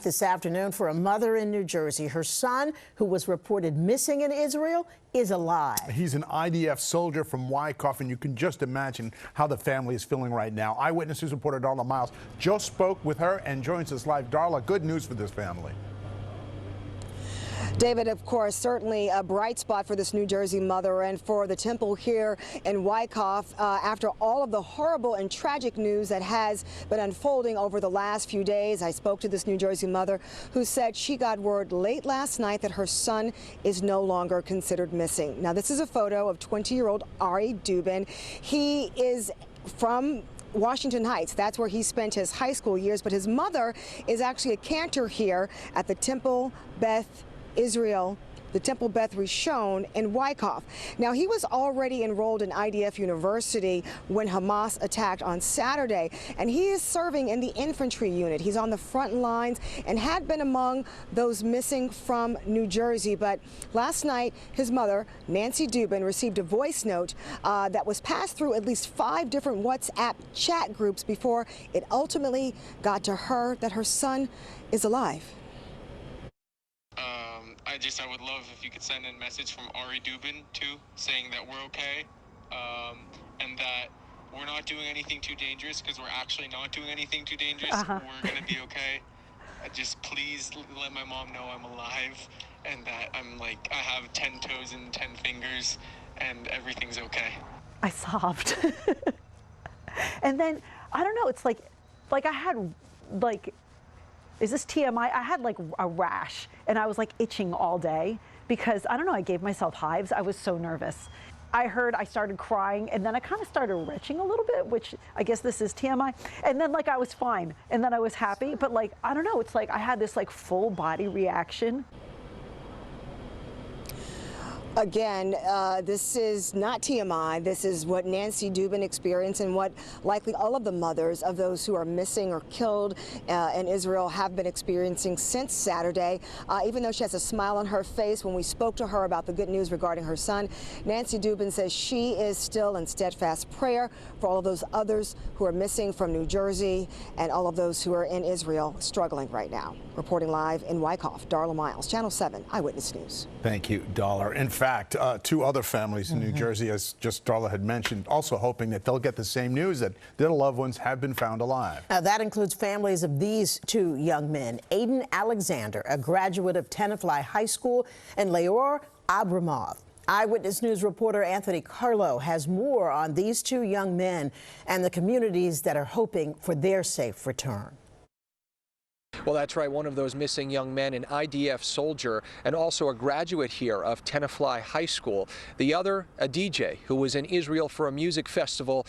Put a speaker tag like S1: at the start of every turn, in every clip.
S1: This afternoon for a mother in New Jersey. Her son, who was reported missing in Israel, is alive.
S2: He's an IDF soldier from Wyckoff, and you can just imagine how the family is feeling right now. Eyewitness News reporter Darla Miles just spoke with her and joins us live. Darla, good news for this family.
S3: David, of course, certainly a bright spot for this New Jersey mother and for the temple here in Wyckoff after all of the horrible and tragic news that has been unfolding over the last few days. I spoke to this New Jersey mother who said she got word late last night that her son is no longer considered missing. Now, this is a photo of 20-year-old Ari Dubin. He is from Washington Heights. That's where he spent his high school years, but his mother is actually a cantor here at the Temple Beth Israel, the Temple Beth Rishon in Wyckoff. Now, he was already enrolled in IDF University when Hamas attacked on Saturday, and he is serving in the infantry unit. He's on the front lines and had been among those missing from New Jersey. But last night, his mother, Nancy Dubin, received a voice note that was passed through at least 5 different WhatsApp chat groups before it ultimately got to her that her son is alive.
S4: I would love if you could send a message from Ari Dubin too, saying that we're okay, and that we're not doing anything too dangerous, because we're actually not doing anything too dangerous. We're gonna be okay. Just please let my mom know I'm alive and that I have 10 toes and 10 fingers and everything's okay.
S5: I sobbed. And then, I don't know, it's like I had is this TMI? I had like a rash and I was like itching all day because, I don't know, I gave myself hives. I was so nervous. I started crying, and then I kind of started retching a little bit, which I guess this is TMI. And then I was fine, and then I was happy, but I don't know, it's like I had this full body reaction.
S3: Again, this is not TMI. This is what Nancy Dubin experienced and what likely all of the mothers of those who are missing or killed in Israel have been experiencing since Saturday. Even though she has a smile on her face when we spoke to her about the good news regarding her son, Nancy Dubin says she is still in steadfast prayer for all of those others who are missing from New Jersey and all of those who are in Israel struggling right now. Reporting live in Wyckoff, Darla Miles, Channel 7 Eyewitness News.
S2: Thank you, Darla. In fact, 2 other families in New Jersey, as just Darla had mentioned, also hoping that they'll get the same news, that their loved ones have been found alive.
S1: Now, that includes families of these 2 young men, Aiden Alexander, a graduate of Tenafly High School, and Leor Abramov. Eyewitness News reporter Anthony Carlo has more on these 2 young men and the communities that are hoping for their safe return.
S6: Well, that's right. One of those missing young men, an IDF soldier, and also a graduate here of Tenafly High School. The other, a DJ who was in Israel for a music festival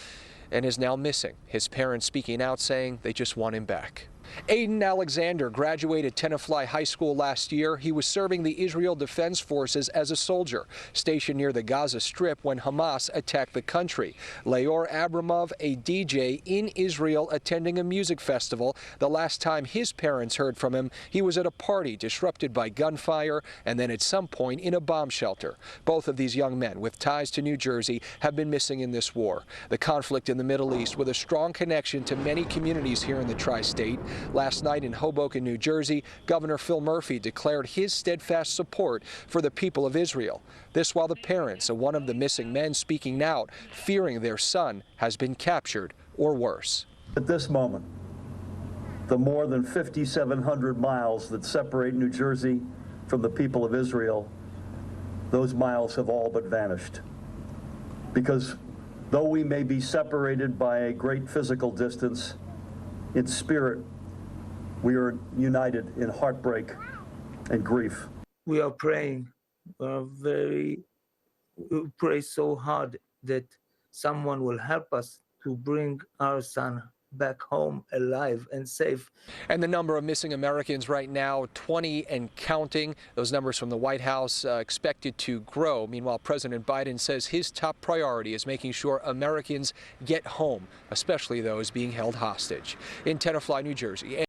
S6: and is now missing. His parents speaking out saying they just want him back. Aiden Alexander graduated Tenafly High School last year. He was serving the Israel Defense Forces as a soldier, stationed near the Gaza Strip when Hamas attacked the country. Leor Abramov, a DJ in Israel attending a music festival. The last time his parents heard from him, he was at a party disrupted by gunfire and then at some point in a bomb shelter. Both of these young men with ties to New Jersey have been missing in this war. The conflict in the Middle East with a strong connection to many communities here in the tri-state. Last night in Hoboken, New Jersey, Governor Phil Murphy declared his steadfast support for the people of Israel. This while the parents of one of the missing men speaking out, fearing their son has been captured or worse.
S7: At this moment, the more than 5,700 miles that separate New Jersey from the people of Israel, those miles have all but vanished. Because though we may be separated by a great physical distance, in spirit, we are united in heartbreak and grief.
S8: We are praying, we pray so hard that someone will help us to bring our son back home alive and safe.
S6: And the number of missing Americans right now, 20 and counting. Those numbers from the White House expected to grow. Meanwhile, President Biden says his top priority is making sure Americans get home, especially those being held hostage. In Tenafly, New Jersey.